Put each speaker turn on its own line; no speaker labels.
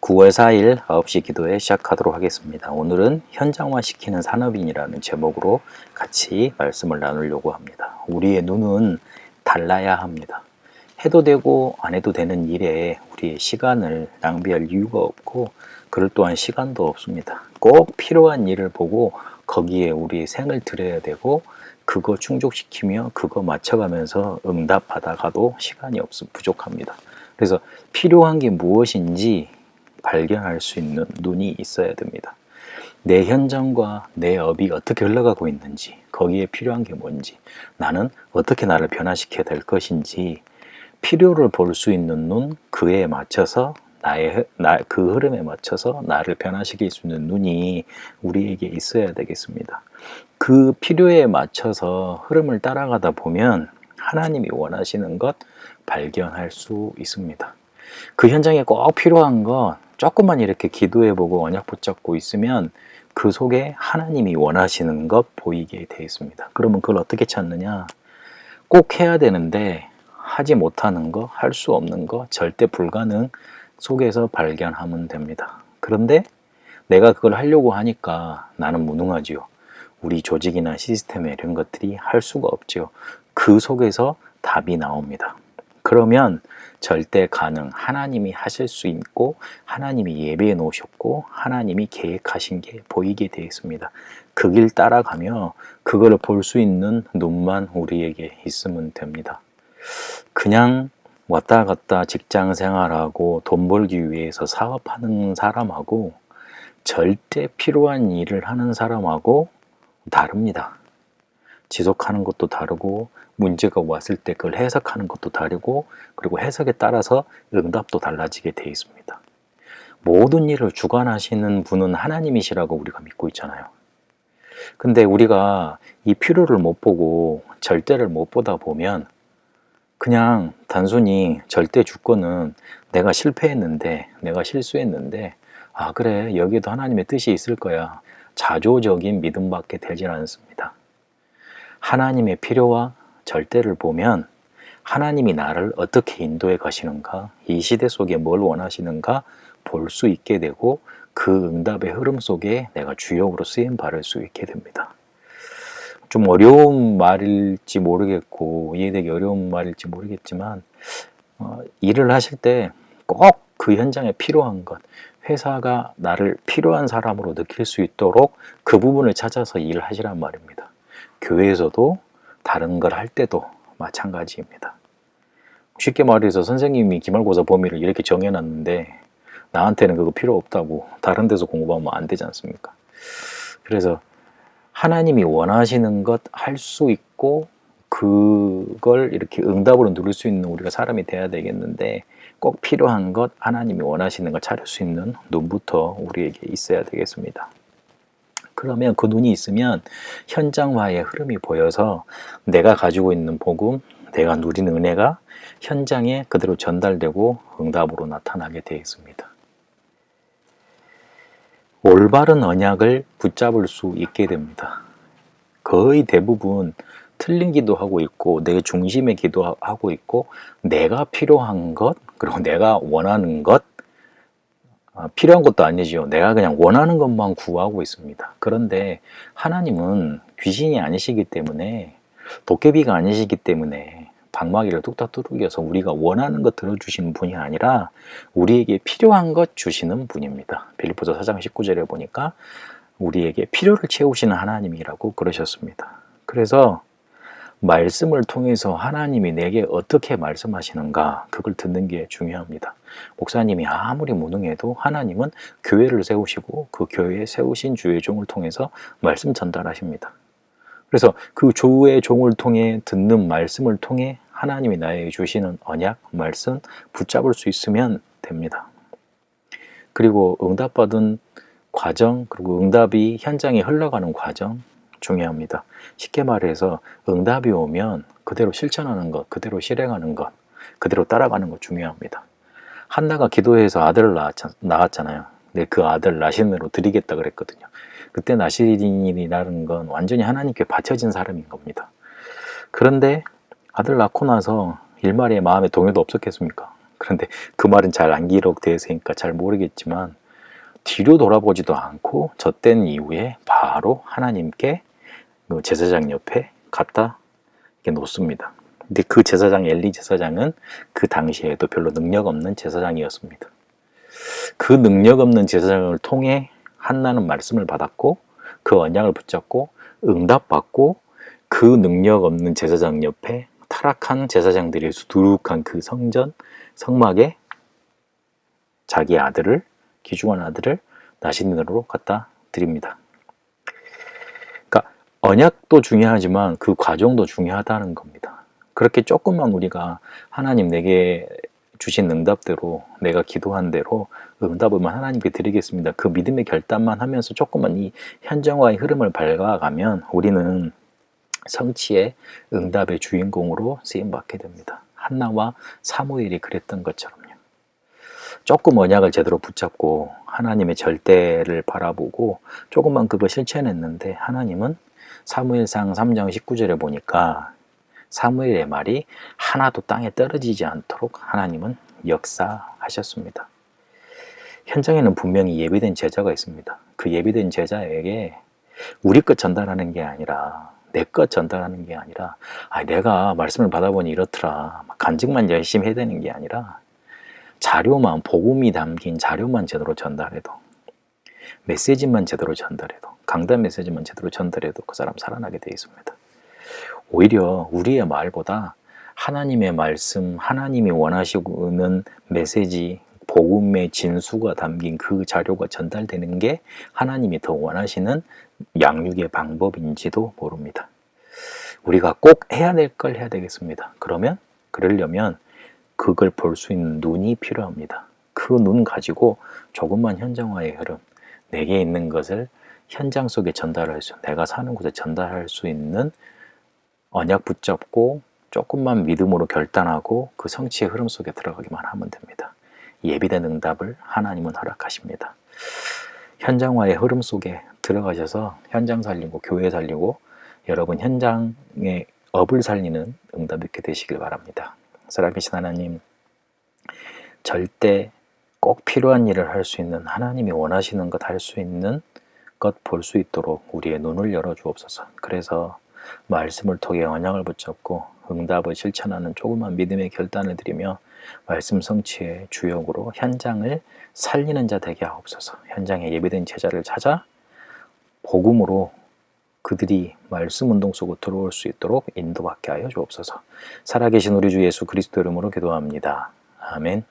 9월 4일 9시 기도회 시작하도록 하겠습니다. 오늘은 현장화시키는 산업인이라는 제목으로 같이 말씀을 나누려고 합니다. 우리의 눈은 달라야 합니다. 해도 되고 안 해도 되는 일에 우리의 시간을 낭비할 이유가 없고 그럴 또한 시간도 없습니다. 꼭 필요한 일을 보고 거기에 우리의 생을 들여야 되고 그거 충족시키며 그거 맞춰가면서 응답받아가도 시간이 부족합니다. 그래서 필요한 게 무엇인지 발견할 수 있는 눈이 있어야 됩니다. 내 현장과 내 업이 어떻게 흘러가고 있는지, 거기에 필요한 게 뭔지, 나는 어떻게 나를 변화시켜야 될 것인지 필요를 볼 수 있는 눈, 그에 맞춰서 그 흐름에 맞춰서 나를 변화시킬 수 있는 눈이 우리에게 있어야 되겠습니다. 그 필요에 맞춰서 흐름을 따라가다 보면 하나님이 원하시는 것 발견할 수 있습니다. 그 현장에 꼭 필요한 것 조금만 이렇게 기도해보고 언약 붙잡고 있으면 그 속에 하나님이 원하시는 것 보이게 되어 있습니다. 그러면 그걸 어떻게 찾느냐? 꼭 해야 되는데 하지 못하는 거, 할 수 없는 거, 절대 불가능 속에서 발견하면 됩니다. 그런데 내가 그걸 하려고 하니까 나는 무능하지요. 우리 조직이나 시스템에 이런 것들이 할 수가 없지요. 그 속에서 답이 나옵니다. 그러면 절대 가능, 하나님이 하실 수 있고 하나님이 예배해 놓으셨고 하나님이 계획하신 게 보이게 되어 있습니다. 그 길 따라가며 그걸 볼 수 있는 눈만 우리에게 있으면 됩니다. 그냥 왔다 갔다 직장 생활하고 돈 벌기 위해서 사업하는 사람하고 절대 필요한 일을 하는 사람하고 다릅니다. 지속하는 것도 다르고 문제가 왔을 때 그걸 해석하는 것도 다르고 그리고 해석에 따라서 응답도 달라지게 되어 있습니다. 모든 일을 주관하시는 분은 하나님이시라고 우리가 믿고 있잖아요. 근데 우리가 이 필요를 못 보고 절대를 못 보다 보면 그냥 단순히 절대 주권은 내가 실패했는데 내가 실수했는데 아 그래 여기도 하나님의 뜻이 있을 거야 자조적인 믿음밖에 되질 않습니다. 하나님의 필요와 절대를 보면 하나님이 나를 어떻게 인도해 가시는가, 이 시대 속에 뭘 원하시는가 볼 수 있게 되고 그 응답의 흐름 속에 내가 주역으로 쓰임 받을 수 있게 됩니다. 좀 어려운 말일지 모르겠고 이해되기 어려운 말일지 모르겠지만 일을 하실 때 꼭 그 현장에 필요한 것, 회사가 나를 필요한 사람으로 느낄 수 있도록 그 부분을 찾아서 일을 하시란 말입니다. 교회에서도 다른 걸 할 때도 마찬가지입니다. 쉽게 말해서 선생님이 기말고사 범위를 이렇게 정해놨는데 나한테는 그거 필요 없다고 다른 데서 공부하면 안 되지 않습니까? 그래서 하나님이 원하시는 것 할 수 있고 그걸 이렇게 응답으로 누릴 수 있는 우리가 사람이 돼야 되겠는데 꼭 필요한 것, 하나님이 원하시는 걸 찾을 수 있는 눈부터 우리에게 있어야 되겠습니다. 그러면 그 눈이 있으면 현장화의 흐름이 보여서 내가 가지고 있는 복음, 내가 누리는 은혜가 현장에 그대로 전달되고 응답으로 나타나게 되어 있습니다. 올바른 언약을 붙잡을 수 있게 됩니다. 거의 대부분 틀린 기도하고 있고 내 중심에 기도하고 있고 내가 필요한 것 그리고 내가 원하는 것 필요한 것도 아니지요. 내가 그냥 원하는 것만 구하고 있습니다. 그런데 하나님은 귀신이 아니시기 때문에 도깨비가 아니시기 때문에 방망이를 뚝딱 두들겨서 우리가 원하는 것 들어주시는 분이 아니라 우리에게 필요한 것 주시는 분입니다. 빌립보서 4장 19절에 보니까 우리에게 필요를 채우시는 하나님이라고 그러셨습니다. 그래서 말씀을 통해서 하나님이 내게 어떻게 말씀하시는가 그걸 듣는 게 중요합니다. 목사님이 아무리 무능해도 하나님은 교회를 세우시고 그 교회에 세우신 주의 종을 통해서 말씀 전달하십니다. 그래서 그 주의 종을 통해 듣는 말씀을 통해 하나님이 나에게 주시는 언약, 말씀 붙잡을 수 있으면 됩니다. 그리고 응답받은 과정, 그리고 응답이 현장에 흘러가는 과정 중요합니다. 쉽게 말해서 응답이 오면 그대로 실천하는 것, 그대로 실행하는 것, 그대로 따라가는 것 중요합니다. 한나가 기도해서 아들을 낳았잖아요. 근데 그 아들 나신으로 드리겠다 그랬거든요. 그때 나신이라는 건 완전히 하나님께 바쳐진 사람인 겁니다. 그런데 아들 낳고 나서 일말의 마음의 동요도 없었겠습니까? 그런데 그 말은 잘 안 기록되어 있으니까 잘 모르겠지만 뒤로 돌아보지도 않고 젖된 이후에 바로 하나님께 그 제사장 옆에 갖다 이렇게 놓습니다. 근데 그 제사장 엘리 제사장은 그 당시에도 별로 능력 없는 제사장이었습니다. 그 능력 없는 제사장을 통해 한나는 말씀을 받았고 그 언약을 붙잡고 응답받고 그 능력 없는 제사장 옆에 타락한 제사장들이 수두룩한 그 성전 성막에 자기 아들을 귀중한 아들을 나신으로 갖다 드립니다. 그러니까 언약도 중요하지만 그 과정도 중요하다는 겁니다. 그렇게 조금만 우리가 하나님 내게 주신 응답대로 내가 기도한 대로 응답을만 하나님께 드리겠습니다. 그 믿음의 결단만 하면서 조금만 이 현장화의 흐름을 밟아가면 우리는 성취의 응답의 주인공으로 쓰임받게 됩니다. 한나와 사무엘이 그랬던 것처럼요. 조금 언약을 제대로 붙잡고 하나님의 절대를 바라보고 조금만 그거 실천했는데 하나님은 사무엘상 3장 19절에 보니까 사무엘의 말이 하나도 땅에 떨어지지 않도록 하나님은 역사하셨습니다. 현장에는 분명히 예비된 제자가 있습니다. 그 예비된 제자에게 우리 것 전달하는 게 아니라 내 것 전달하는 게 아니라 내가 말씀을 받아보니 이렇더라 간증만 열심히 해야 되는 게 아니라 자료만 복음이 담긴 자료만 제대로 전달해도 메시지만 제대로 전달해도 강단 메시지만 제대로 전달해도 그 사람 살아나게 되어 있습니다. 오히려 우리의 말보다 하나님의 말씀, 하나님이 원하시는 메시지, 복음의 진수가 담긴 그 자료가 전달되는 게 하나님이 더 원하시는 양육의 방법인지도 모릅니다. 우리가 꼭 해야 될 걸 해야 되겠습니다. 그러려면 그걸 볼 수 있는 눈이 필요합니다. 그 눈 가지고 조금만 현장화의 흐름, 내게 있는 것을 현장 속에 전달할 수, 내가 사는 곳에 전달할 수 있는 언약 붙잡고 조금만 믿음으로 결단하고 그 성취의 흐름 속에 들어가기만 하면 됩니다. 예비된 응답을 하나님은 허락하십니다. 현장화의 흐름 속에 들어가셔서 현장 살리고 교회 살리고 여러분 현장의 업을 살리는 응답 있게 되시길 바랍니다. 살아계신 하나님, 절대 꼭 필요한 일을 할 수 있는 하나님이 원하시는 것 할 수 있는 것 볼 수 있도록 우리의 눈을 열어 주옵소서. 그래서 말씀을 통해 언약을 붙잡고 응답을 실천하는 조그만 믿음의 결단을 드리며 말씀 성취의 주역으로 현장을 살리는 자 되게 하옵소서. 현장에 예비된 제자를 찾아 복음으로 그들이 말씀 운동 속으로 들어올 수 있도록 인도받게 하여 주옵소서. 살아계신 우리 주 예수 그리스도 이름으로 기도합니다. 아멘.